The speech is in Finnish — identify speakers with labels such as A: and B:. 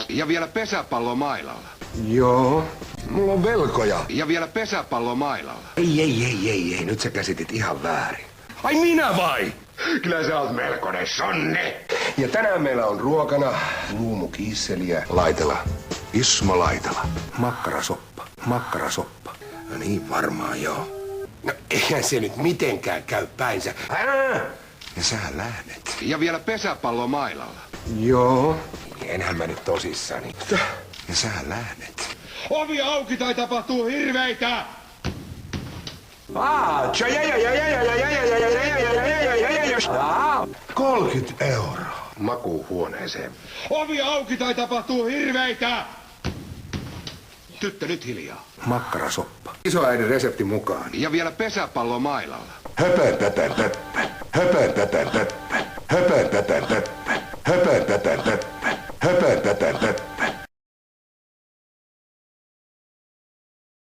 A: Ja vielä pesäpallo mailalla.
B: Joo, mulla on velkoja.
A: Ja vielä pesäpallo mailalla.
B: Ei, nyt sä käsitit ihan väärin.
C: Ai minä vai?
B: Kyllä sä oot melkoinen sonne. Ja tänään meillä on ruokana luumukiisseliä. Laitela. Ismo Laitela. Makkarasoppa. No niin, varmaan joo. No eihän se nyt mitenkään käy päinsä. Ja sä lähdet.
A: Ja vielä pesäpallo mailalla.
B: Joo. Enhän mä nyt tosissani. Ja sä lähdet.
A: Ovi auki tai tapahtuu hirveitä!
B: 30 euroa. Makuuhuoneeseen.
A: Ovi auki tai tapahtuu hirveitä! Tyttö, nyt hiljaa.
B: Makkarasoppa. Isoäidin resepti mukaan.
A: Ja vielä pesäpallo mailalla.
B: Höpön tätän pöppö.